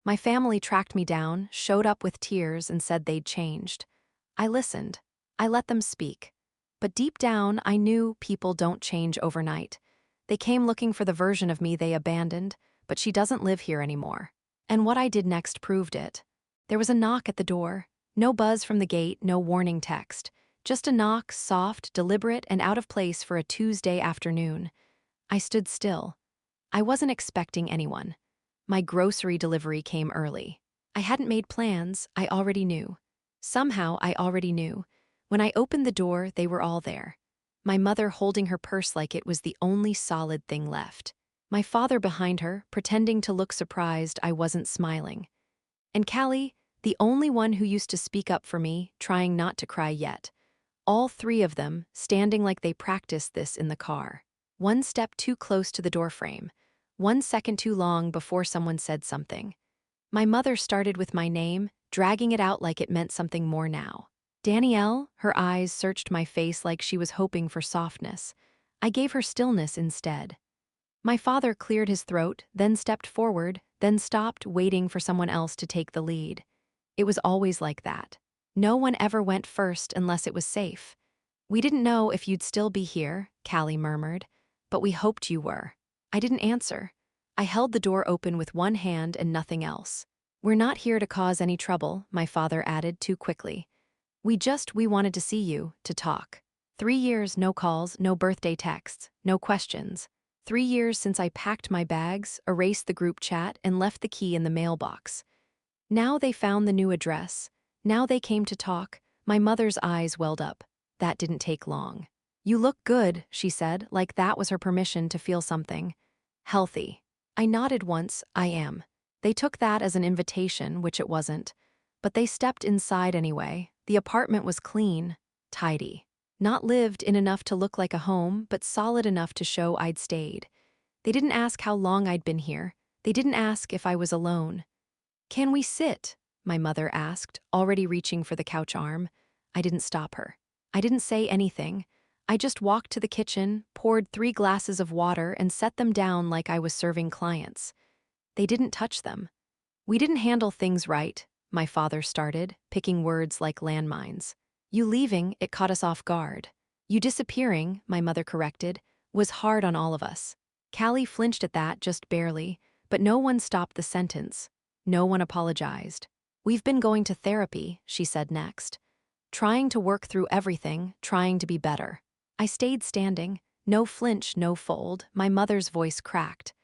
My family tracked me down, showed up with tears, and said they'd changed. I listened. I let them speak. But deep down, I knew people don't change overnight. They came looking for the version of me they abandoned, but she doesn't live here anymore. And what I did next proved it. There was a knock at the door. No buzz from the gate, no warning text. Just a knock, soft, deliberate, and out of place for a Tuesday afternoon. I stood still. I wasn't expecting anyone. My grocery delivery came early. I hadn't made plans, I already knew. Somehow, I already knew. When I opened the door, they were all there. My mother holding her purse like it was the only solid thing left. My father behind her, pretending to look surprised I wasn't smiling. And Callie, the only one who used to speak up for me, trying not to cry yet. All three of them, standing like they practiced this in the car. One step too close to the doorframe. 1 second too long before someone said something. My mother started with my name, dragging it out like it meant something more now. Danielle, her eyes searched my face like she was hoping for softness. I gave her stillness instead. My father cleared his throat, then stepped forward, then stopped, waiting for someone else to take the lead. It was always like that. No one ever went first unless it was safe. "We didn't know if you'd still be here," Callie murmured, "but we hoped you were." I didn't answer. I held the door open with one hand and nothing else. "We're not here to cause any trouble," my father added too quickly. We wanted to see you, to talk. 3 years, no calls, no birthday texts, no questions. 3 years since I packed my bags, erased the group chat, and left the key in the mailbox. Now they found the new address. Now they came to talk. My mother's eyes welled up. That didn't take long. "You look good," she said, like that was her permission to feel something. "Healthy." I nodded once, "I am." They took that as an invitation, which it wasn't. But they stepped inside anyway. The apartment was clean, tidy. Not lived in enough to look like a home, but solid enough to show I'd stayed. They didn't ask how long I'd been here. They didn't ask if I was alone. "Can we sit?" my mother asked, already reaching for the couch arm. I didn't stop her. I didn't say anything. I just walked to the kitchen, poured 3 glasses of water, and set them down like I was serving clients. They didn't touch them. "We didn't handle things right," my father started, picking words like landmines. "You leaving, it caught us off guard. You disappearing," my mother corrected, "was hard on all of us." Callie flinched at that just barely, but no one stopped the sentence. No one apologized. "We've been going to therapy," she said next. "Trying to work through everything, trying to be better." I stayed standing. No flinch, no fold. My mother's voice cracked.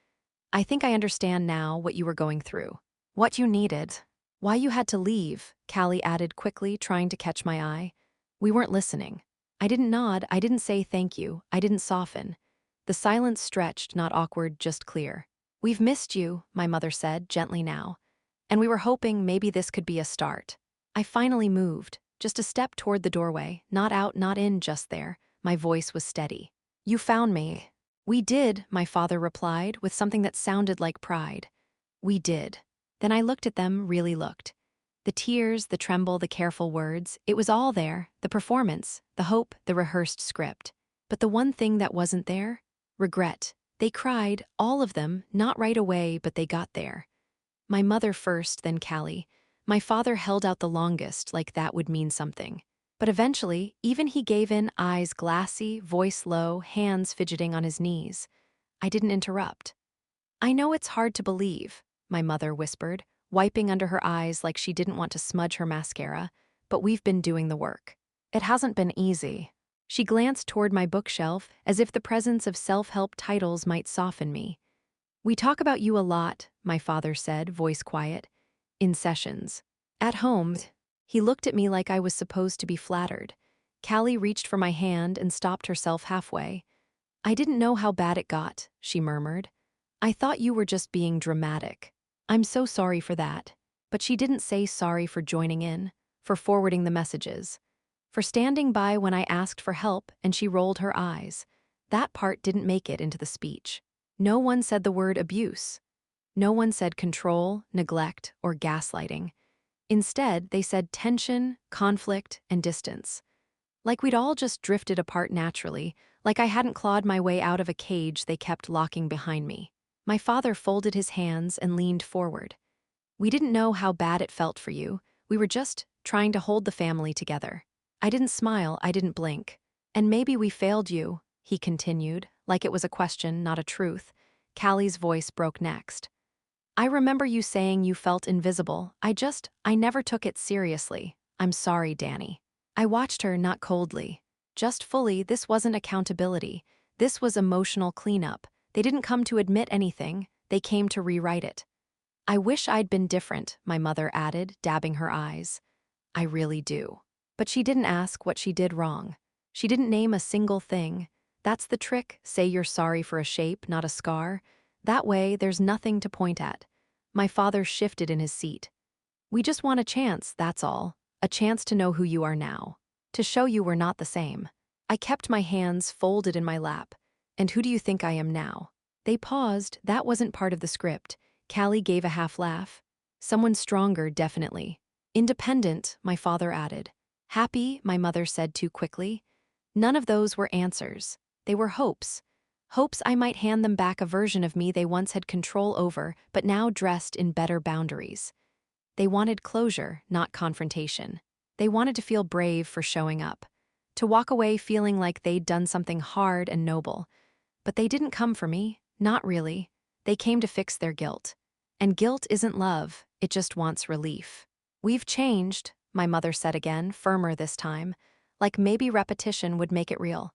"I think I understand now what you were going through. What you needed. Why you had to leave," Callie added quickly, trying to catch my eye. "We weren't listening." I didn't nod, I didn't say thank you, I didn't soften. The silence stretched, not awkward, just clear. "We've missed you," my mother said, gently now. "And we were hoping maybe this could be a start." I finally moved, just a step toward the doorway, not out, not in, just there. My voice was steady. "You found me." "We did," my father replied, with something that sounded like pride. "We did." Then I looked at them, really looked. The tears, the tremble, the careful words, it was all there, the performance, the hope, the rehearsed script. But the one thing that wasn't there? Regret. They cried, all of them, not right away, but they got there. My mother first, then Callie. My father held out the longest, like that would mean something. But eventually, even he gave in, eyes glassy, voice low, hands fidgeting on his knees. I didn't interrupt. "I know it's hard to believe," my mother whispered, wiping under her eyes like she didn't want to smudge her mascara, "but we've been doing the work. It hasn't been easy." She glanced toward my bookshelf as if the presence of self-help titles might soften me. "We talk about you a lot," my father said, voice quiet. "In sessions. At home." He looked at me like I was supposed to be flattered. Callie reached for my hand and stopped herself halfway. "I didn't know how bad it got," she murmured. "I thought you were just being dramatic. I'm so sorry for that." But she didn't say sorry for joining in, for forwarding the messages, for standing by when I asked for help and she rolled her eyes. That part didn't make it into the speech. No one said the word abuse. No one said control, neglect, or gaslighting. Instead, they said tension, conflict, and distance. Like we'd all just drifted apart naturally, like I hadn't clawed my way out of a cage they kept locking behind me. My father folded his hands and leaned forward. We didn't know how bad it felt for you. We were just trying to hold the family together. I didn't smile, I didn't blink. And maybe we failed you, he continued, like it was a question, not a truth. Callie's voice broke next. I remember you saying you felt invisible. I never took it seriously. I'm sorry, Danny. I watched her, not coldly. Just fully, this wasn't accountability. This was emotional cleanup. They didn't come to admit anything, they came to rewrite it. I wish I'd been different, my mother added, dabbing her eyes. I really do. But she didn't ask what she did wrong. She didn't name a single thing. That's the trick, say you're sorry for a shape, not a scar. That way, there's nothing to point at. My father shifted in his seat. We just want a chance, that's all. A chance to know who you are now. To show you we're not the same. I kept my hands folded in my lap. And who do you think I am now? They paused, that wasn't part of the script. Callie gave a half laugh. Someone stronger, definitely. Independent, my father added. Happy, my mother said too quickly. None of those were answers. They were hopes. Hopes I might hand them back a version of me they once had control over, but now dressed in better boundaries. They wanted closure, not confrontation. They wanted to feel brave for showing up. To walk away feeling like they'd done something hard and noble. But they didn't come for me, not really. They came to fix their guilt. And guilt isn't love, it just wants relief. We've changed, my mother said again, firmer this time, like maybe repetition would make it real.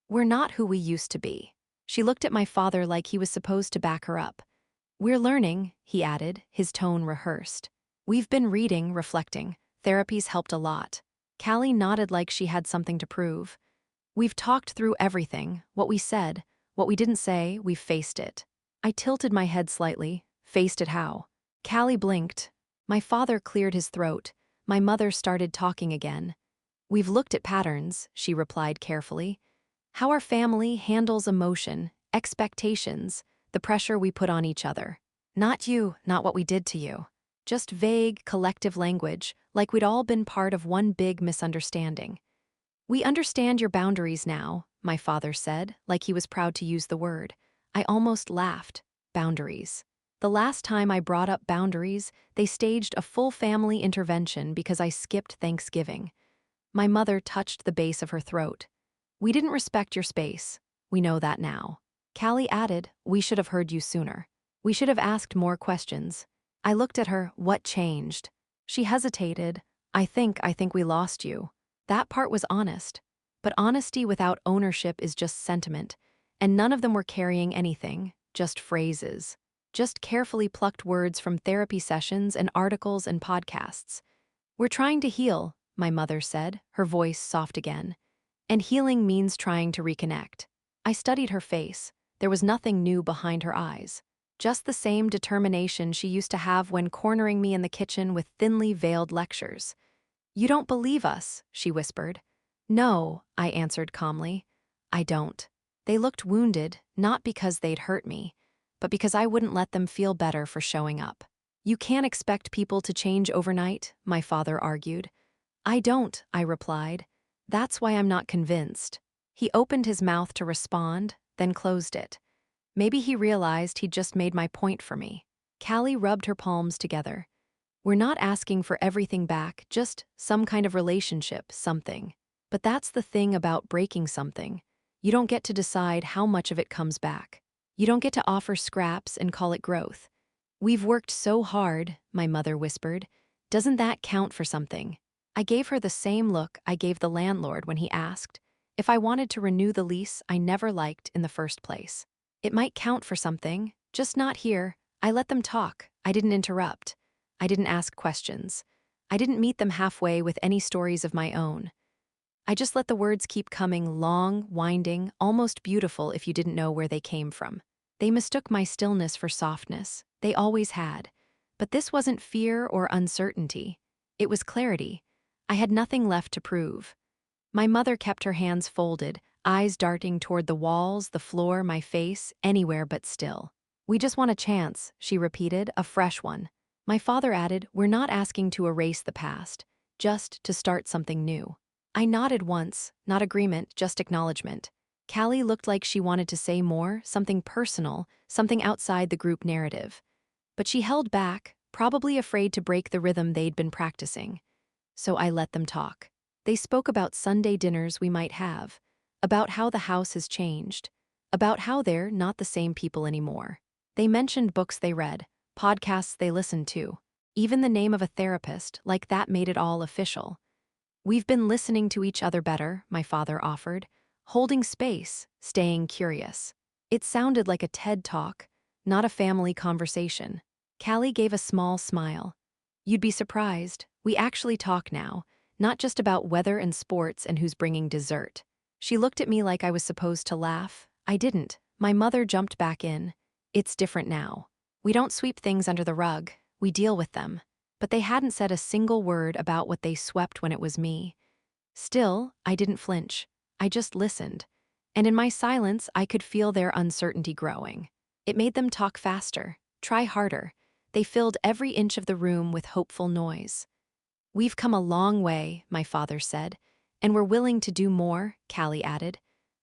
We're not who we used to be. She looked at my father like he was supposed to back her up. We're learning, he added, his tone rehearsed. We've been reading, reflecting. Therapy's helped a lot. Callie nodded like she had something to prove. We've talked through everything, what we said, what we didn't say, we've faced it. I tilted my head slightly. Faced it how? Callie blinked. My father cleared his throat. My mother started talking again. We've looked at patterns, she replied carefully. How our family handles emotion, expectations, the pressure we put on each other. Not you, not what we did to you. Just vague, collective language, like we'd all been part of one big misunderstanding. We understand your boundaries now, my father said, like he was proud to use the word. I almost laughed. Boundaries. The last time I brought up boundaries, they staged a full family intervention because I skipped Thanksgiving. My mother touched the base of her throat. We didn't respect your space. We know that now. Callie added, we should have heard you sooner. We should have asked more questions. I looked at her, what changed? She hesitated. I think we lost you. That part was honest. But honesty without ownership is just sentiment. And none of them were carrying anything, just phrases. Just carefully plucked words from therapy sessions and articles and podcasts. We're trying to heal, my mother said, her voice soft again. And healing means trying to reconnect. I studied her face. There was nothing new behind her eyes. Just the same determination she used to have when cornering me in the kitchen with thinly veiled lectures. You don't believe us, she whispered. No, I answered calmly. I don't. They looked wounded, not because they'd hurt me, but because I wouldn't let them feel better for showing up. You can't expect people to change overnight, my father argued. I don't, I replied. That's why I'm not convinced. He opened his mouth to respond, then closed it. Maybe he realized he'd just made my point for me. Callie rubbed her palms together. We're not asking for everything back, just some kind of relationship, something. But that's the thing about breaking something. You don't get to decide how much of it comes back. You don't get to offer scraps and call it growth. We've worked so hard, my mother whispered. Doesn't that count for something? I gave her the same look I gave the landlord when he asked if I wanted to renew the lease I never liked in the first place. It might count for something, just not here. I let them talk. I didn't interrupt. I didn't ask questions. I didn't meet them halfway with any stories of my own. I just let the words keep coming, long, winding, almost beautiful if you didn't know where they came from. They mistook my stillness for softness. They always had. But this wasn't fear or uncertainty. It was clarity. I had nothing left to prove. My mother kept her hands folded, eyes darting toward the walls, the floor, my face, anywhere but still. We just want a chance, she repeated, a fresh one. My father added, we're not asking to erase the past, just to start something new. I nodded once, not agreement, just acknowledgement. Callie looked like she wanted to say more, something personal, something outside the group narrative. But she held back, probably afraid to break the rhythm they'd been practicing. So I let them talk. They spoke about Sunday dinners we might have, about how the house has changed, about how they're not the same people anymore. They mentioned books they read, podcasts they listened to, even the name of a therapist, like that made it all official. "We've been listening to each other better," my father offered, holding space, staying curious. It sounded like a TED talk, not a family conversation. Callie gave a small smile. "You'd be surprised. We actually talk now, not just about weather and sports and who's bringing dessert." She looked at me like I was supposed to laugh. I didn't. My mother jumped back in. "It's different now. We don't sweep things under the rug. We deal with them." But they hadn't said a single word about what they swept when it was me. Still, I didn't flinch. I just listened. And in my silence, I could feel their uncertainty growing. It made them talk faster, try harder. They filled every inch of the room with hopeful noise. "We've come a long way," my father said. "And we're willing to do more," Callie added.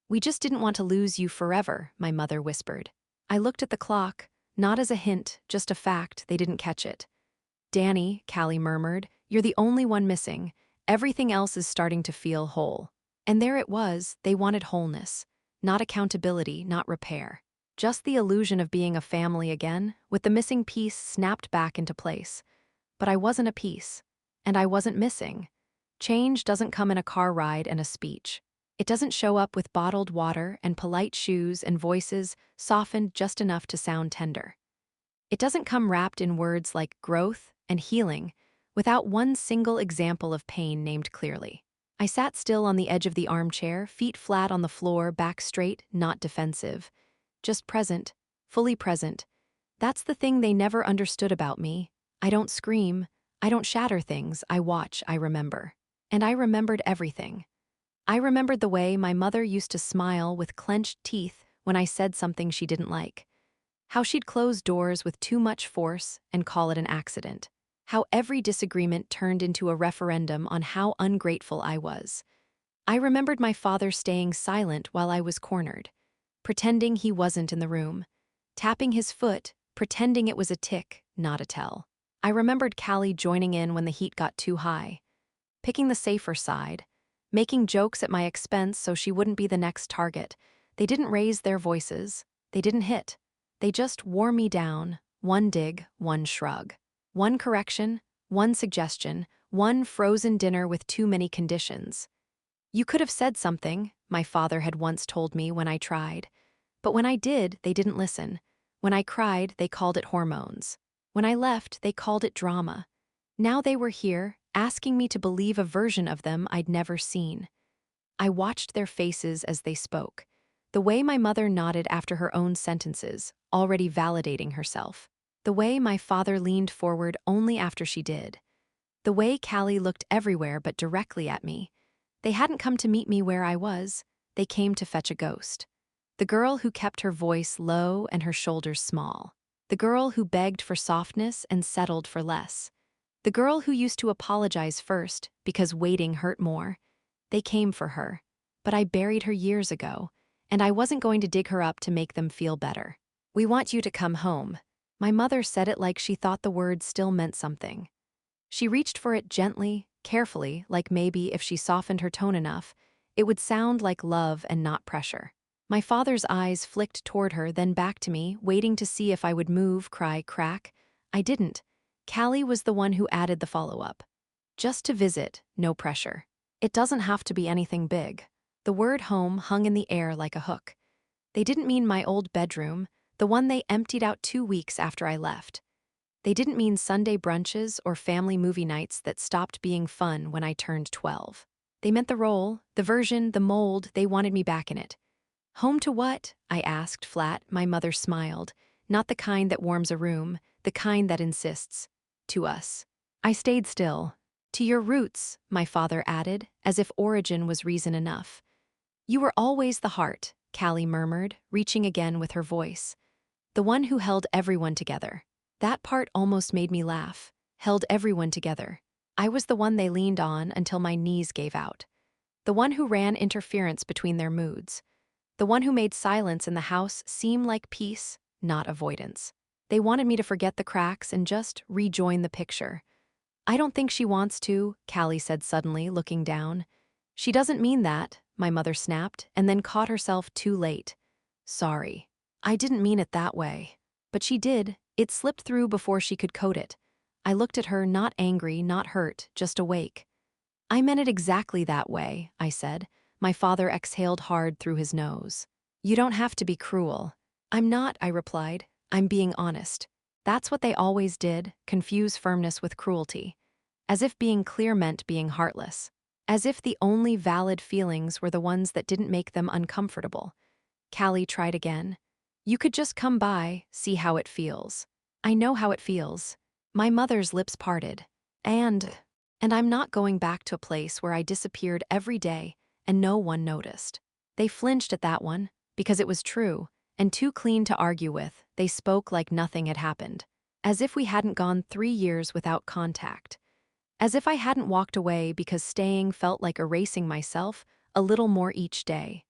"We just didn't want to lose you forever," my mother whispered. I looked at the clock, not as a hint, just a fact. They didn't catch it. "Danny," Callie murmured, "you're the only one missing. Everything else is starting to feel whole." And there it was, they wanted wholeness. Not accountability, not repair. Just the illusion of being a family again, with the missing piece snapped back into place. But I wasn't a piece. And I wasn't missing. Change doesn't come in a car ride and a speech. It doesn't show up with bottled water and polite shoes and voices softened just enough to sound tender. It doesn't come wrapped in words like growth and healing, without one single example of pain named clearly. I sat still on the edge of the armchair, feet flat on the floor, back straight, not defensive. Just present, fully present. That's the thing they never understood about me. I don't scream. I don't shatter things. I watch, I remember. And I remembered everything. I remembered the way my mother used to smile with clenched teeth when I said something she didn't like. How she'd close doors with too much force and call it an accident. How every disagreement turned into a referendum on how ungrateful I was. I remembered my father staying silent while I was cornered, pretending he wasn't in the room, tapping his foot, pretending it was a tick, not a tell. I remembered Callie joining in when the heat got too high, picking the safer side, making jokes at my expense so she wouldn't be the next target. They didn't raise their voices. They didn't hit. They just wore me down, one dig, one shrug. One correction, one suggestion, one frozen dinner with too many conditions. "You could have said something," my father had once told me when I tried. But when I did, they didn't listen. When I cried, they called it hormones. When I left, they called it drama. Now they were here, asking me to believe a version of them I'd never seen. I watched their faces as they spoke. The way my mother nodded after her own sentences, already validating herself. The way my father leaned forward only after she did. The way Callie looked everywhere but directly at me. They hadn't come to meet me where I was. They came to fetch a ghost. The girl who kept her voice low and her shoulders small. The girl who begged for softness and settled for less. The girl who used to apologize first because waiting hurt more. They came for her. But I buried her years ago, and I wasn't going to dig her up to make them feel better. "We want you to come home." My mother said it like she thought the word still meant something. She reached for it gently, carefully, like maybe if she softened her tone enough, it would sound like love and not pressure. My father's eyes flicked toward her, then back to me, waiting to see if I would move, cry, crack. I didn't. Callie was the one who added the follow-up. "Just to visit, no pressure. It doesn't have to be anything big." The word home hung in the air like a hook. They didn't mean my old bedroom, the one they emptied out 2 weeks after I left. They didn't mean Sunday brunches or family movie nights that stopped being fun when I turned 12. They meant the role, the version, the mold. They wanted me back in it. "Home to what?" I asked flat. My mother smiled. "Not the kind that warms a room, the kind that insists. To us." I stayed still. "To your roots," my father added, as if origin was reason enough. "You were always the heart," Callie murmured, reaching again with her voice. "The one who held everyone together." That part almost made me laugh. Held everyone together. I was the one they leaned on until my knees gave out. The one who ran interference between their moods. The one who made silence in the house seem like peace, not avoidance. They wanted me to forget the cracks and just rejoin the picture. I don't think she wants to, Callie said suddenly, looking down. She doesn't mean that, my mother snapped, and then caught herself too late. Sorry. I didn't mean it that way. But she did. It slipped through before she could code it. I looked at her, not angry, not hurt, just awake. I meant it exactly that way, I said. My father exhaled hard through his nose. You don't have to be cruel. I'm not, I replied. I'm being honest. That's what they always did, confuse firmness with cruelty. As if being clear meant being heartless. As if the only valid feelings were the ones that didn't make them uncomfortable. Callie tried again. You could just come by, see how it feels. I know how it feels. My mother's lips parted. And I'm not going back to a place where I disappeared every day and no one noticed. They flinched at that one, because it was true, and too clean to argue with, they spoke like nothing had happened. As if we hadn't gone 3 years without contact. As if I hadn't walked away because staying felt like erasing myself a little more each day.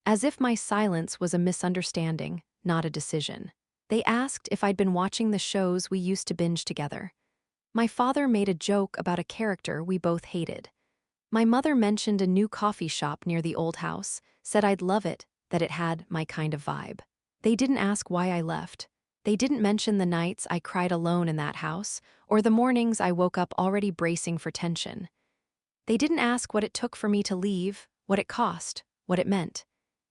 As if my silence was a misunderstanding, not a decision. They asked if I'd been watching the shows we used to binge together. My father made a joke about a character we both hated. My mother mentioned a new coffee shop near the old house, said I'd love it, that it had my kind of vibe. They didn't ask why I left. They didn't mention the nights I cried alone in that house, or the mornings I woke up already bracing for tension. They didn't ask what it took for me to leave, what it cost, what it meant.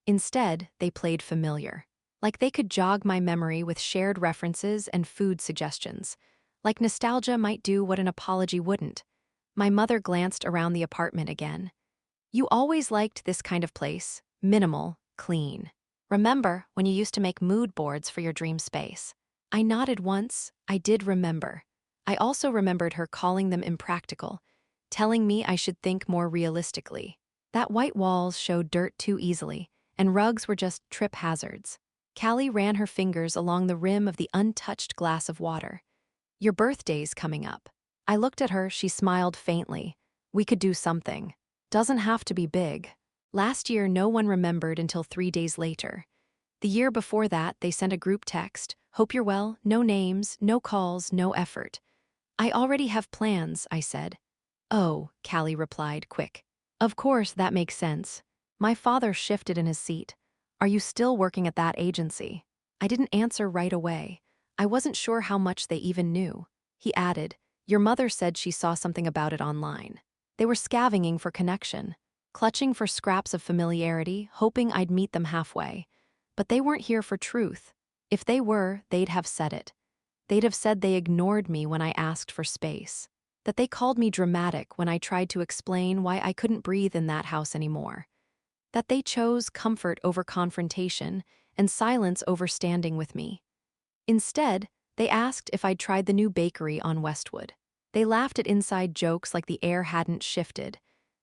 Instead, they played familiar. Like they could jog my memory with shared references and food suggestions. Like nostalgia might do what an apology wouldn't. My mother glanced around the apartment again. You always liked this kind of place, minimal, clean. Remember when you used to make mood boards for your dream space? I nodded once. I did remember. I also remembered her calling them impractical, telling me I should think more realistically. That white walls showed dirt too easily, and rugs were just trip hazards. Callie ran her fingers along the rim of the untouched glass of water. Your birthday's coming up. I looked at her, she smiled faintly. We could do something. Doesn't have to be big. Last year, no one remembered until 3 days later. The year before that, they sent a group text. Hope you're well, no names, no calls, no effort. I already have plans, I said. Oh, Callie replied, quick. Of course, that makes sense. My father shifted in his seat. Are you still working at that agency? I didn't answer right away. I wasn't sure how much they even knew. He added, your mother said she saw something about it online. They were scavenging for connection, clutching for scraps of familiarity, hoping I'd meet them halfway. But they weren't here for truth. If they were, they'd have said it. They'd have said they ignored me when I asked for space. That they called me dramatic when I tried to explain why I couldn't breathe in that house anymore. That they chose comfort over confrontation and silence over standing with me. Instead, they asked if I'd tried the new bakery on Westwood. They laughed at inside jokes like the air hadn't shifted.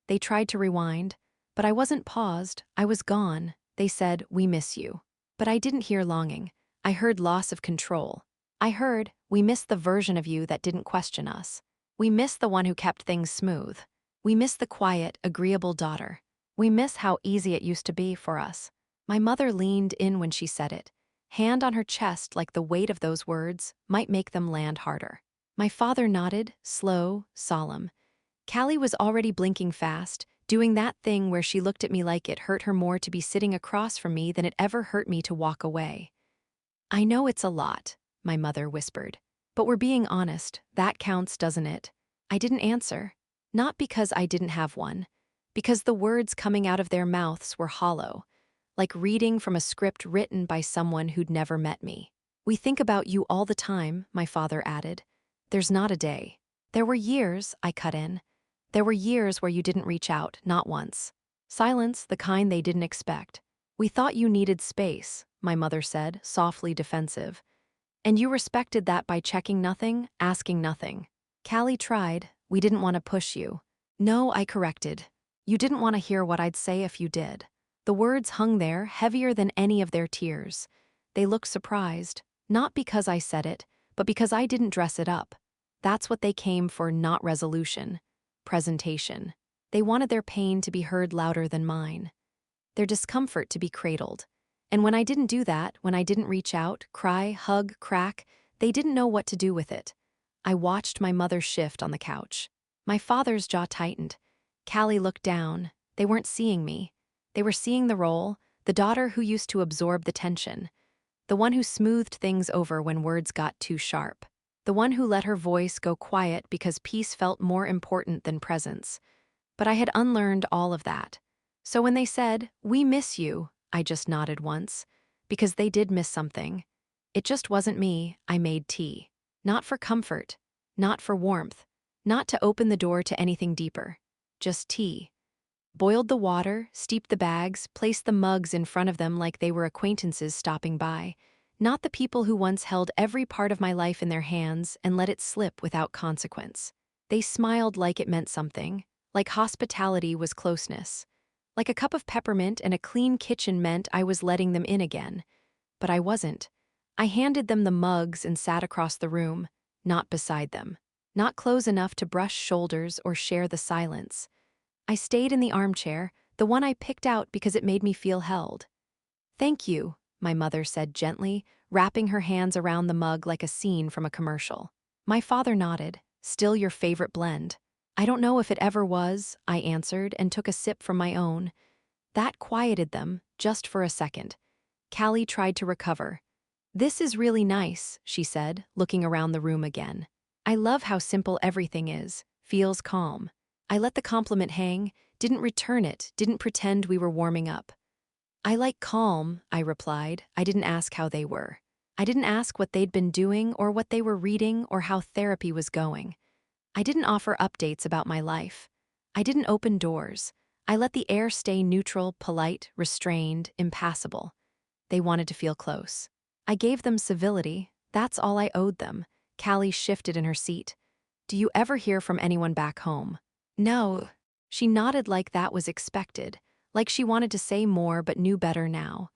They tried to rewind, but I wasn't paused, I was gone. They said, we miss you. But I didn't hear longing. I heard loss of control. I heard, we miss the version of you that didn't question us. We miss the one who kept things smooth. We miss the quiet, agreeable daughter. We miss how easy it used to be for us. My mother leaned in when she said it, hand on her chest like the weight of those words might make them land harder. My father nodded, slow, solemn. Callie was already blinking fast, doing that thing where she looked at me like it hurt her more to be sitting across from me than it ever hurt me to walk away. I know it's a lot, my mother whispered. But we're being honest, that counts, doesn't it? I didn't answer. Not because I didn't have one. Because the words coming out of their mouths were hollow. Like reading from a script written by someone who'd never met me. We think about you all the time, my father added. There's not a day. There were years, I cut in. There were years where you didn't reach out, not once. Silence, the kind they didn't expect. We thought you needed space, my mother said, softly defensive. And you respected that by checking nothing, asking nothing. Callie tried. We didn't want to push you. No, I corrected. You didn't want to hear what I'd say if you did. The words hung there, heavier than any of their tears. They looked surprised, not because I said it, but because I didn't dress it up. That's what they came for, not resolution. Presentation. They wanted their pain to be heard louder than mine. Their discomfort to be cradled. And when I didn't do that, when I didn't reach out, cry, hug, crack, they didn't know what to do with it. I watched my mother shift on the couch. My father's jaw tightened. Callie looked down. They weren't seeing me. They were seeing the role, the daughter who used to absorb the tension, the one who smoothed things over when words got too sharp, the one who let her voice go quiet because peace felt more important than presence. But I had unlearned all of that. So when they said, "We miss you," I just nodded once, because they did miss something. It just wasn't me. I made tea. Not for comfort, not for warmth, not to open the door to anything deeper. Just tea. Boiled the water, steeped the bags, placed the mugs in front of them like they were acquaintances stopping by, not the people who once held every part of my life in their hands and let it slip without consequence. They smiled like it meant something, like hospitality was closeness, like a cup of peppermint and a clean kitchen meant I was letting them in again. But I wasn't. I handed them the mugs and sat across the room, not beside them, not close enough to brush shoulders or share the silence. I stayed in the armchair, the one I picked out because it made me feel held. "Thank you," my mother said gently, wrapping her hands around the mug like a scene from a commercial. My father nodded. "Still your favorite blend?" "I don't know if it ever was," I answered and took a sip from my own. That quieted them, just for a second. Callie tried to recover. "This is really nice," she said, looking around the room again. "I love how simple everything is, feels calm." I let the compliment hang, didn't return it, didn't pretend we were warming up. "I like calm," I replied. I didn't ask how they were. I didn't ask what they'd been doing or what they were reading or how therapy was going. I didn't offer updates about my life. I didn't open doors. I let the air stay neutral, polite, restrained, impassable. They wanted to feel close. I gave them civility. That's all I owed them. Callie shifted in her seat. "Do you ever hear from anyone back home?" "No." She nodded like that was expected, like she wanted to say more but knew better now.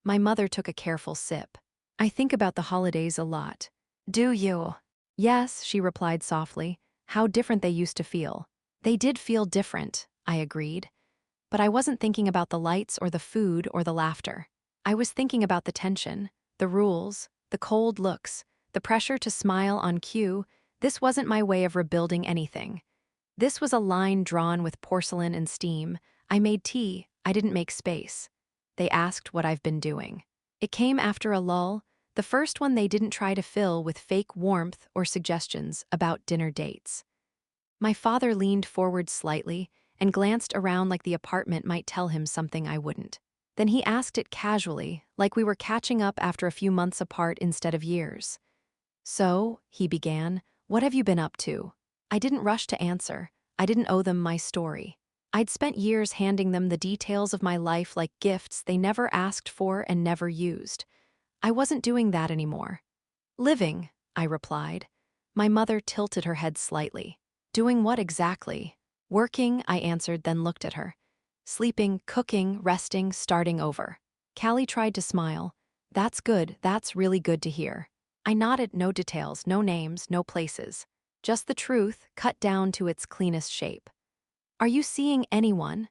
My mother took a careful sip. "I think about the holidays a lot." "Do you?" "Yes," she replied softly. "How different they used to feel." "They did feel different," I agreed. But I wasn't thinking about the lights or the food or the laughter. I was thinking about the tension, the rules, the cold looks, the pressure to smile on cue. This wasn't my way of rebuilding anything. This was a line drawn with porcelain and steam. I made tea, I didn't make space. They asked what I've been doing. It came after a lull, the first one they didn't try to fill with fake warmth or suggestions about dinner dates. My father leaned forward slightly and glanced around like the apartment might tell him something I wouldn't. Then he asked it casually, like we were catching up after a few months apart instead of years. "So," he began, "what have you been up to?" I didn't rush to answer. I didn't owe them my story. I'd spent years handing them the details of my life like gifts they never asked for and never used. I wasn't doing that anymore. "Living," I replied. My mother tilted her head slightly. "Doing what exactly?" "Working," I answered, then looked at her. "Sleeping, cooking, resting, starting over." Callie tried to smile. "That's good, that's really good to hear." I nodded. No details, no names, no places. Just the truth, cut down to its cleanest shape. "Are you seeing anyone?"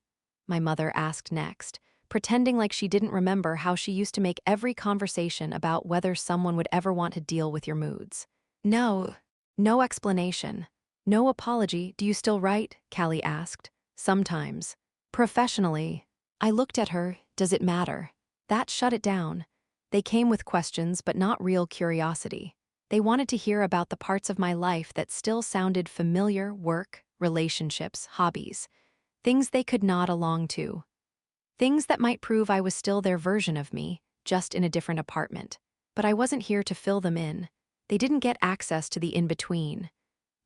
my mother asked next, pretending like she didn't remember how she used to make every conversation about whether someone would ever want to deal with your moods. "No." No explanation. No apology. "Do you still write?" Callie asked. "Sometimes." "Professionally." I looked at her. "Does it matter?" That shut it down. They came with questions but not real curiosity. They wanted to hear about the parts of my life that still sounded familiar: work, relationships, hobbies. Things they could nod along to. Things that might prove I was still their version of me, just in a different apartment. But I wasn't here to fill them in. They didn't get access to the in-between.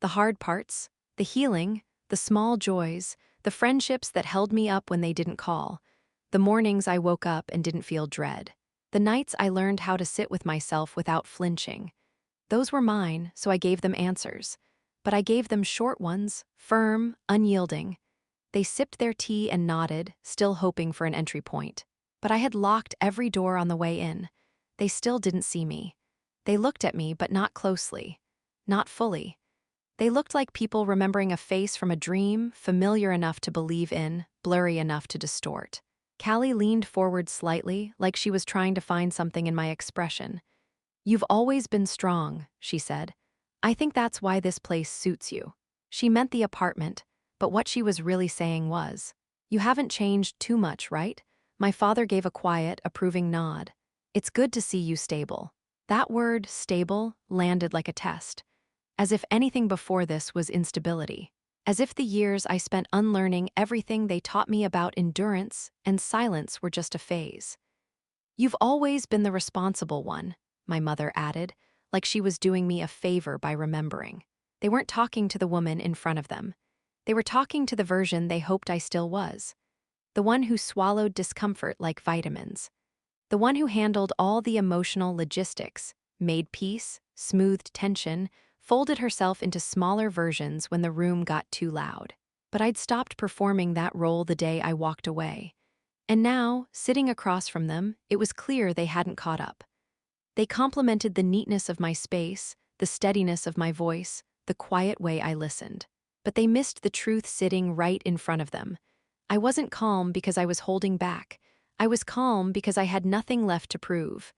The hard parts, the healing, the small joys, the friendships that held me up when they didn't call. The mornings I woke up and didn't feel dread. The nights I learned how to sit with myself without flinching. Those were mine, so I gave them answers. But I gave them short ones, firm, unyielding. They sipped their tea and nodded, still hoping for an entry point. But I had locked every door on the way in. They still didn't see me. They looked at me, but not closely. Not fully. They looked like people remembering a face from a dream, familiar enough to believe in, blurry enough to distort. Callie leaned forward slightly, like she was trying to find something in my expression. "You've always been strong," she said. "I think that's why this place suits you." She meant the apartment, but what she was really saying was, "You haven't changed too much, right?" My father gave a quiet, approving nod. "It's good to see you stable." That word, stable, landed like a test. As if anything before this was instability. As if the years I spent unlearning everything they taught me about endurance and silence were just a phase. "You've always been the responsible one," my mother added, like she was doing me a favor by remembering. They weren't talking to the woman in front of them. They were talking to the version they hoped I still was. The one who swallowed discomfort like vitamins. The one who handled all the emotional logistics, made peace, smoothed tension, folded herself into smaller versions when the room got too loud. But I'd stopped performing that role the day I walked away. And now, sitting across from them, it was clear they hadn't caught up. They complimented the neatness of my space, the steadiness of my voice, the quiet way I listened. But they missed the truth sitting right in front of them. I wasn't calm because I was holding back. I was calm because I had nothing left to prove.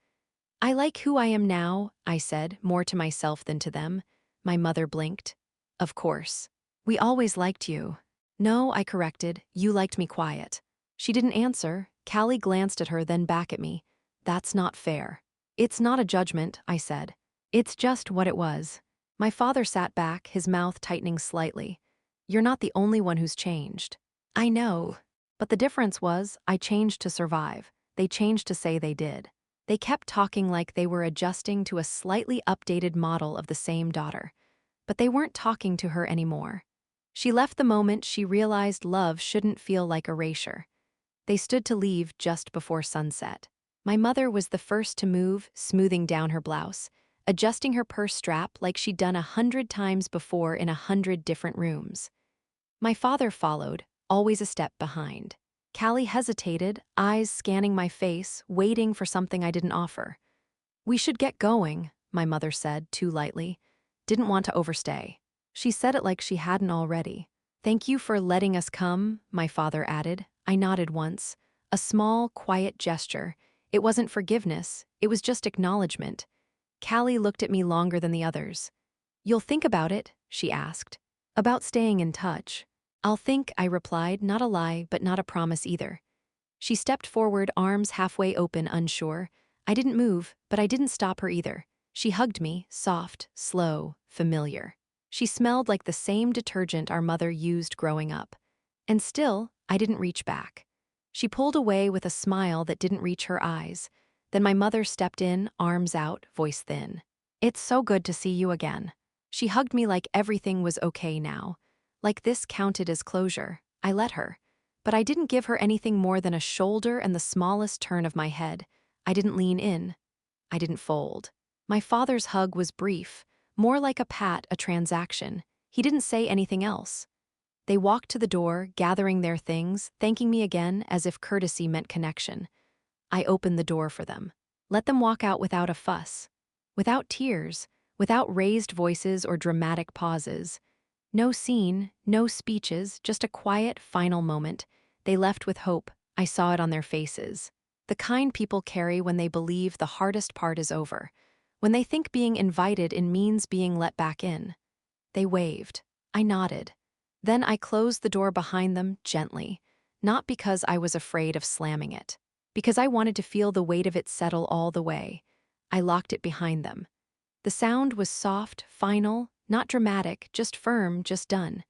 "I like who I am now," I said, more to myself than to them. My mother blinked. "Of course. We always liked you." "No," I corrected, "you liked me quiet." She didn't answer. Callie glanced at her, then back at me. "That's not fair." "It's not a judgment," I said. "It's just what it was." My father sat back, his mouth tightening slightly. "You're not the only one who's changed." "I know." But the difference was, I changed to survive. They changed to say they did. They kept talking like they were adjusting to a slightly updated model of the same daughter. But they weren't talking to her anymore. She left the moment she realized love shouldn't feel like erasure. They stood to leave just before sunset. My mother was the first to move, smoothing down her blouse, adjusting her purse strap like she'd done 100 times before in 100 different rooms. My father followed, always a step behind. Callie hesitated, eyes scanning my face, waiting for something I didn't offer. "We should get going," my mother said, too lightly. Didn't want to overstay. She said it like she hadn't already. "Thank you for letting us come," my father added. I nodded once. A small, quiet gesture. It wasn't forgiveness, it was just acknowledgement. Callie looked at me longer than the others. "You'll think about it?" she asked. "About staying in touch." "I'll think," I replied, not a lie, but not a promise either. She stepped forward, arms halfway open, unsure. I didn't move, but I didn't stop her either. She hugged me, soft, slow, familiar. She smelled like the same detergent our mother used growing up. And still, I didn't reach back. She pulled away with a smile that didn't reach her eyes. Then my mother stepped in, arms out, voice thin. "It's so good to see you again." She hugged me like everything was okay now. Like this counted as closure. I let her. But I didn't give her anything more than a shoulder and the smallest turn of my head. I didn't lean in. I didn't fold. My father's hug was brief, more like a pat, a transaction. He didn't say anything else. They walked to the door, gathering their things, thanking me again as if courtesy meant connection. I opened the door for them. Let them walk out without a fuss. Without tears, without raised voices or dramatic pauses. No scene, no speeches, just a quiet, final moment. They left with hope. I saw it on their faces. The kind people carry when they believe the hardest part is over. When they think being invited in means being let back in. They waved. I nodded. Then I closed the door behind them gently, not because I was afraid of slamming it, because I wanted to feel the weight of it settle all the way. I locked it behind them. The sound was soft, final, not dramatic, just firm, just done.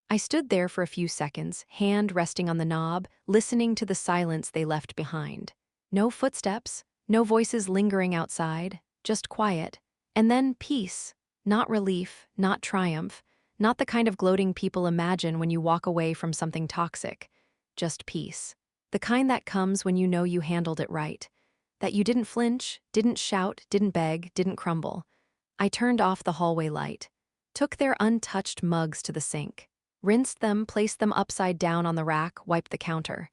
I stood there for a few seconds, hand resting on the knob, listening to the silence they left behind. No footsteps, no voices lingering outside, just quiet. And then peace. Not relief, not triumph, not the kind of gloating people imagine when you walk away from something toxic. Just peace. The kind that comes when you know you handled it right. That you didn't flinch, didn't shout, didn't beg, didn't crumble. I turned off the hallway light. Took their untouched mugs to the sink. Rinsed them, placed them upside down on the rack, wiped the counter.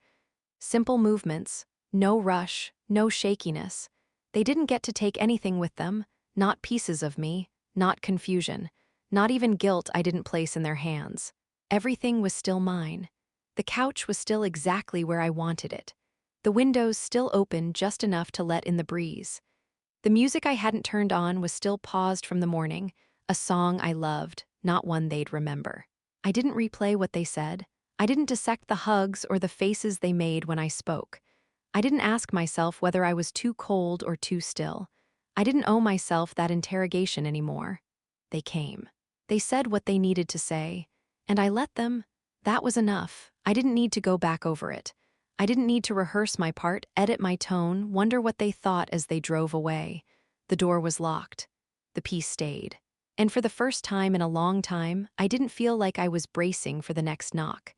Simple movements, no rush, no shakiness. They didn't get to take anything with them, not pieces of me, not confusion, not even guilt I didn't place in their hands. Everything was still mine. The couch was still exactly where I wanted it. the windows still open just enough to let in the breeze. The music I hadn't turned on was still paused from the morning, a song I loved, not one they'd remember. I didn't replay what they said. I didn't dissect the hugs or the faces they made when I spoke. I didn't ask myself whether I was too cold or too still. I didn't owe myself that interrogation anymore. They came. They said what they needed to say, and I let them. That was enough. I didn't need to go back over it. I didn't need to rehearse my part, edit my tone, wonder what they thought as they drove away. The door was locked. The peace stayed. And for the first time in a long time, I didn't feel like I was bracing for the next knock.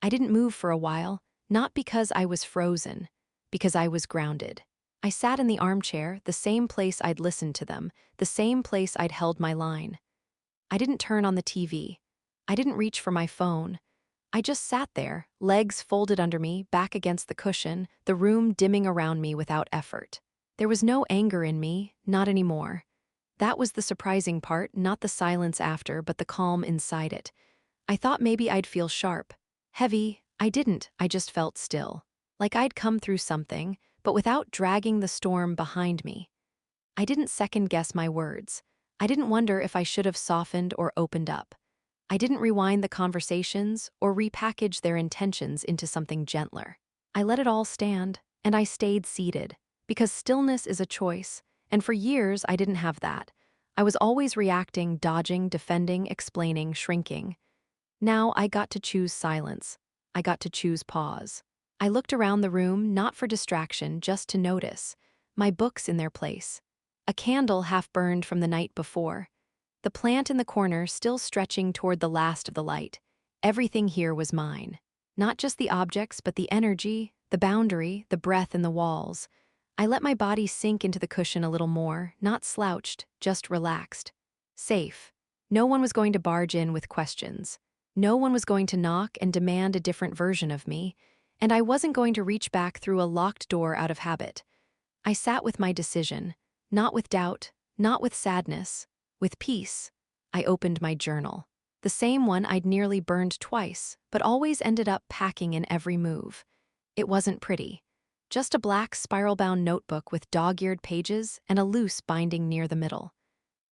I didn't move for a while, not because I was frozen, because I was grounded. I sat in the armchair, the same place I'd listened to them, the same place I'd held my line. I didn't turn on the TV. I didn't reach for my phone. I just sat there, legs folded under me, back against the cushion, the room dimming around me without effort. There was no anger in me, not anymore. That was the surprising part, not the silence after, but the calm inside it. I thought maybe I'd feel sharp, heavy. I didn't, I just felt still. Like I'd come through something, but without dragging the storm behind me. I didn't second-guess my words. I didn't wonder if I should have softened or opened up. I didn't rewind the conversations or repackage their intentions into something gentler. I let it all stand, and I stayed seated, because stillness is a choice, and for years I didn't have that. I was always reacting, dodging, defending, explaining, shrinking. Now I got to choose silence. I got to choose pause. I looked around the room, not for distraction, just to notice. My books in their place. A candle half burned from the night before. The plant in the corner still stretching toward the last of the light. Everything here was mine. Not just the objects, but the energy, the boundary, the breath in the walls. I let my body sink into the cushion a little more, not slouched, just relaxed. Safe. No one was going to barge in with questions. No one was going to knock and demand a different version of me, and I wasn't going to reach back through a locked door out of habit. I sat with my decision, not with doubt, not with sadness, with peace. I opened my journal. The same one I'd nearly burned twice, but always ended up packing in every move. It wasn't pretty. Just a black spiral-bound notebook with dog-eared pages and a loose binding near the middle.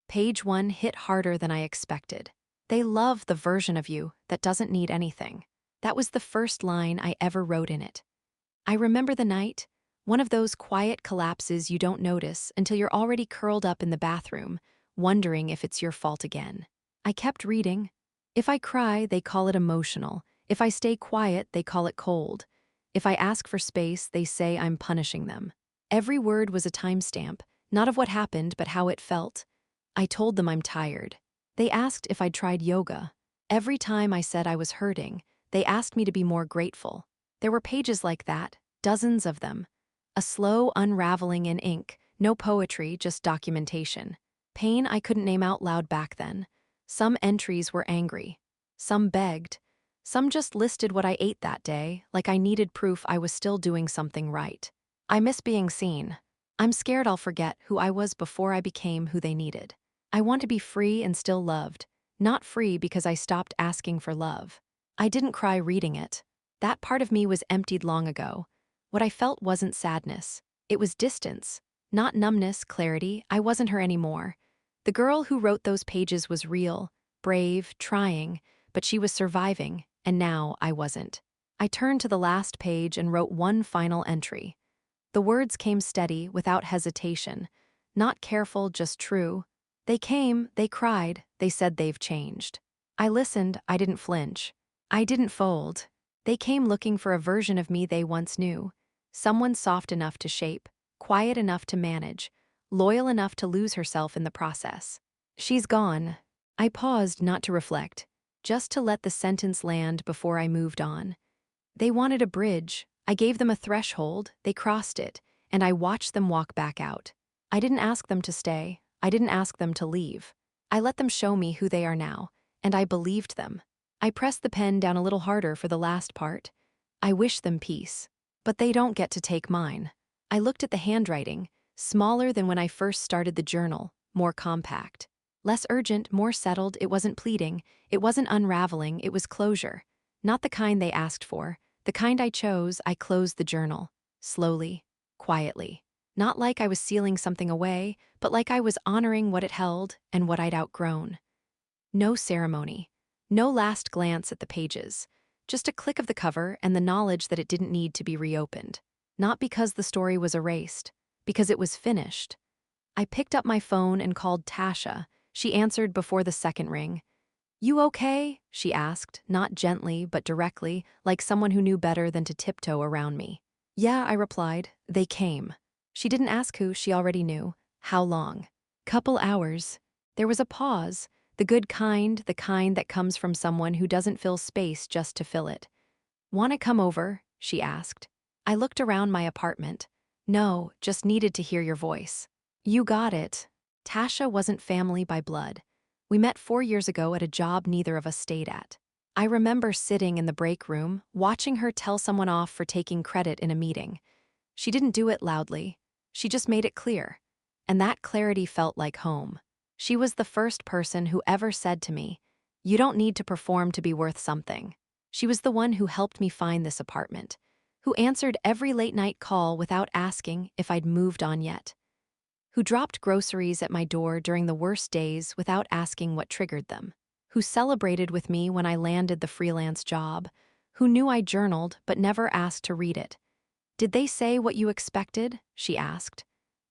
Page 1 hit harder than I expected. They love the version of you that doesn't need anything. That was the first line I ever wrote in it. I remember the night, one of those quiet collapses you don't notice until you're already curled up in the bathroom, wondering if it's your fault again. I kept reading. If I cry, they call it emotional. If I stay quiet, they call it cold. If I ask for space, they say I'm punishing them. Every word was a timestamp, not of what happened, but how it felt. I told them I'm tired. They asked if I'd tried yoga. Every time I said I was hurting, they asked me to be more grateful. There were pages like that, dozens of them. A slow unraveling in ink, no poetry, just documentation. Pain I couldn't name out loud back then. Some entries were angry. Some begged. Some just listed what I ate that day, like I needed proof I was still doing something right. I miss being seen. I'm scared I'll forget who I was before I became who they needed. I want to be free and still loved, not free because I stopped asking for love. I didn't cry reading it. That part of me was emptied long ago. What I felt wasn't sadness. It was distance. Not numbness, clarity. I wasn't her anymore. The girl who wrote those pages was real, brave, trying, but she was surviving, and now I wasn't. I turned to the last page and wrote one final entry. The words came steady, without hesitation. Not careful, just true. They came, they cried, they said they've changed. I listened, I didn't flinch. I didn't fold. They came looking for a version of me they once knew. Someone soft enough to shape, quiet enough to manage, loyal enough to lose herself in the process. She's gone. I paused not to reflect, just to let the sentence land before I moved on. They wanted a bridge. I gave them a threshold, they crossed it, and I watched them walk back out. I didn't ask them to stay. I didn't ask them to leave. I let them show me who they are now, and I believed them. I pressed the pen down a little harder for the last part. I wish them peace. But they don't get to take mine. I looked at the handwriting, smaller than when I first started the journal, more compact. Less urgent, more settled. It wasn't pleading, it wasn't unraveling, it was closure. Not the kind they asked for, the kind I chose. I closed the journal. slowly, quietly. Not like I was sealing something away, but like I was honoring what it held and what I'd outgrown. No ceremony. No last glance at the pages. Just a click of the cover and the knowledge that it didn't need to be reopened. Not because the story was erased, because it was finished. I picked up my phone and called Tasha. She answered before the second ring. "You okay?" she asked, not gently but directly, like someone who knew better than to tiptoe around me. "Yeah," I replied. "They came." She didn't ask who, she already knew. How long? Couple hours. There was a pause, the kind that comes from someone who doesn't fill space just to fill it. "Want to come over?" she asked. I looked around my apartment. "No, just needed to hear your voice." "You got it." Tasha wasn't family by blood. We met 4 years ago at a job neither of us stayed at. I remember sitting in the break room, watching her tell someone off for taking credit in a meeting. She didn't do it loudly. She just made it clear. And that clarity felt like home. She was the first person who ever said to me, "You don't need to perform to be worth something." She was the one who helped me find this apartment, who answered every late-night call without asking if I'd moved on yet, who dropped groceries at my door during the worst days without asking what triggered them, who celebrated with me when I landed the freelance job, who knew I journaled but never asked to read it. "Did they say what you expected?" she asked.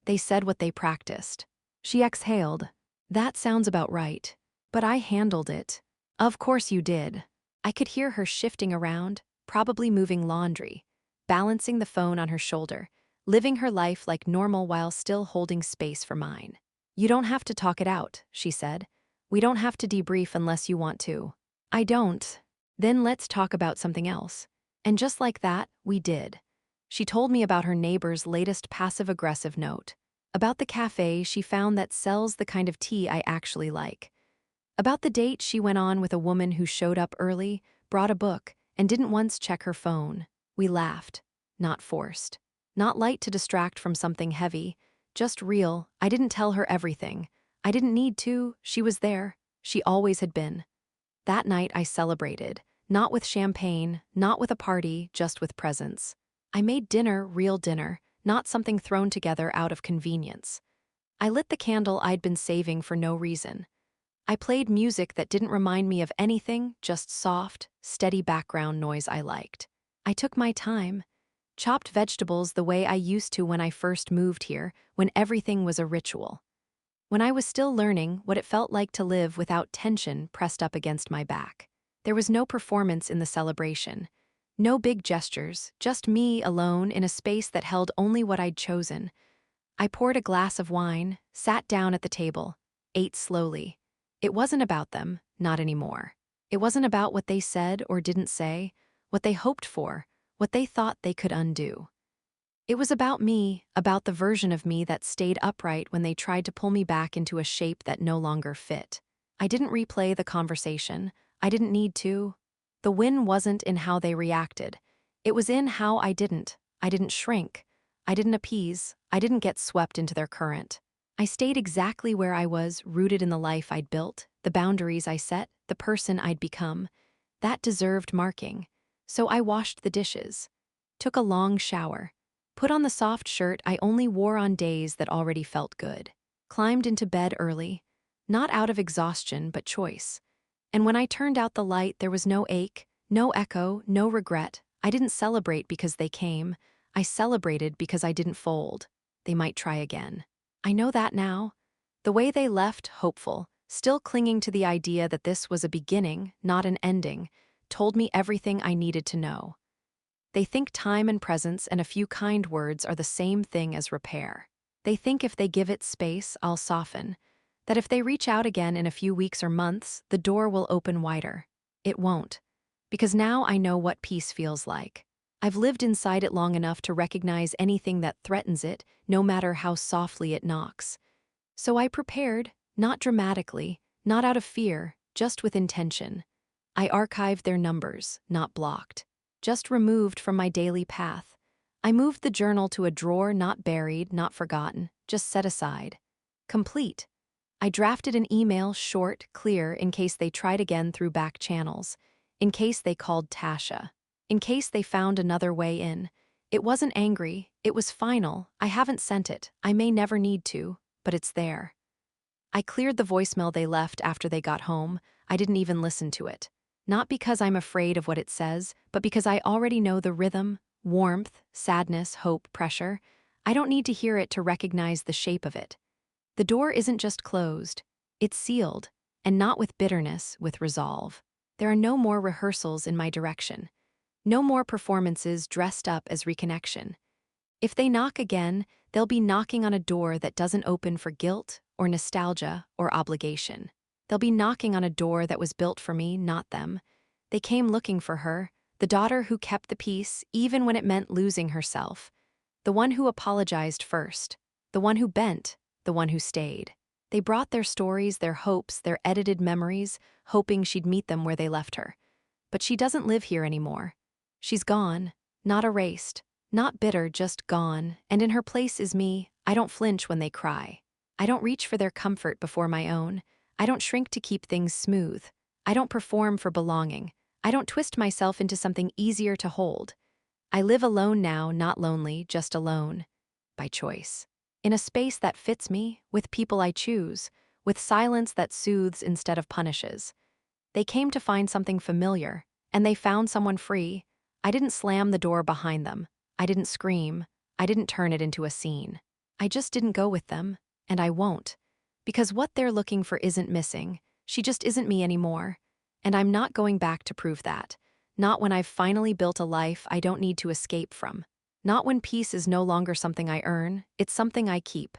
"They said what they practiced." She exhaled. "That sounds about right. But I handled it." "Of course you did." I could hear her shifting around, probably moving laundry, balancing the phone on her shoulder, living her life like normal while still holding space for mine. "You don't have to talk it out," she said. "We don't have to debrief unless you want to." "I don't." "Then let's talk about something else." And just like that, we did. She told me about her neighbor's latest passive-aggressive note, about the cafe she found that sells the kind of tea I actually like, about the date she went on with a woman who showed up early, brought a book, and didn't once check her phone. We laughed. Not forced. Not light to distract from something heavy. Just real. I didn't tell her everything. I didn't need to. She was there. She always had been. That night I celebrated. Not with champagne, not with a party, just with presence. I made dinner real dinner, not something thrown together out of convenience. I lit the candle I'd been saving for no reason. I played music that didn't remind me of anything, just soft, steady background noise I liked. I took my time, chopped vegetables the way I used to when I first moved here, when everything was a ritual. When I was still learning what it felt like to live without tension pressed up against my back. There was no performance in the celebration. No big gestures, just me alone in a space that held only what I'd chosen. I poured a glass of wine, sat down at the table, ate slowly. It wasn't about them, not anymore. It wasn't about what they said or didn't say, what they hoped for, what they thought they could undo. It was about me, about the version of me that stayed upright when they tried to pull me back into a shape that no longer fit. I didn't replay the conversation. I didn't need to. The win wasn't in how they reacted. It was in how I didn't. I didn't shrink. I didn't appease. I didn't get swept into their current. I stayed exactly where I was, rooted in the life I'd built, the boundaries I set, the person I'd become. That deserved marking. So I washed the dishes, took a long shower, put on the soft shirt I only wore on days that already felt good, climbed into bed early, not out of exhaustion but choice. And when I turned out the light, there was no ache, no echo, no regret. I didn't celebrate because they came. I celebrated because I didn't fold. They might try again. I know that now. The way they left, hopeful, still clinging to the idea that this was a beginning, not an ending, told me everything I needed to know. They think time and presence and a few kind words are the same thing as repair. They think if they give it space, I'll soften. That if they reach out again in a few weeks or months, the door will open wider. It won't. Because now I know what peace feels like. I've lived inside it long enough to recognize anything that threatens it, no matter how softly it knocks. So I prepared, not dramatically, not out of fear, just with intention. I archived their numbers, not blocked. Just removed from my daily path. I moved the journal to a drawer not buried, not forgotten, just set aside. Complete. I drafted an email short, clear, in case they tried again through back channels, in case they called Tasha, in case they found another way in. It wasn't angry, it was final. I haven't sent it, I may never need to, but it's there. I cleared the voicemail they left after they got home. I didn't even listen to it. Not because I'm afraid of what it says, but because I already know the rhythm, warmth, sadness, hope, pressure. I don't need to hear it to recognize the shape of it. The door isn't just closed, it's sealed, and not with bitterness, with resolve. There are no more rehearsals in my direction. No more performances dressed up as reconnection. If they knock again, they'll be knocking on a door that doesn't open for guilt or nostalgia or obligation. They'll be knocking on a door that was built for me, not them. They came looking for her, the daughter who kept the peace even when it meant losing herself, the one who apologized first, the one who bent, the one who stayed. They brought their stories, their hopes, their edited memories, hoping she'd meet them where they left her. But she doesn't live here anymore. She's gone, not erased. Not bitter, just gone, and in her place is me. I don't flinch when they cry. I don't reach for their comfort before my own. I don't shrink to keep things smooth. I don't perform for belonging. I don't twist myself into something easier to hold. I live alone now, not lonely, just alone. By choice. In a space that fits me, with people I choose, with silence that soothes instead of punishes. They came to find something familiar, and they found someone free. I didn't slam the door behind them. I didn't scream. I didn't turn it into a scene. I just didn't go with them, and I won't. Because what they're looking for isn't missing. She just isn't me anymore. And I'm not going back to prove that. Not when I've finally built a life I don't need to escape from. Not when peace is no longer something I earn, it's something I keep.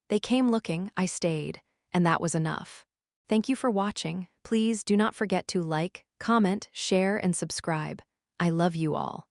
They came looking, I stayed, and that was enough. Thank you for watching. Please do not forget to like, comment, share, and subscribe. I love you all.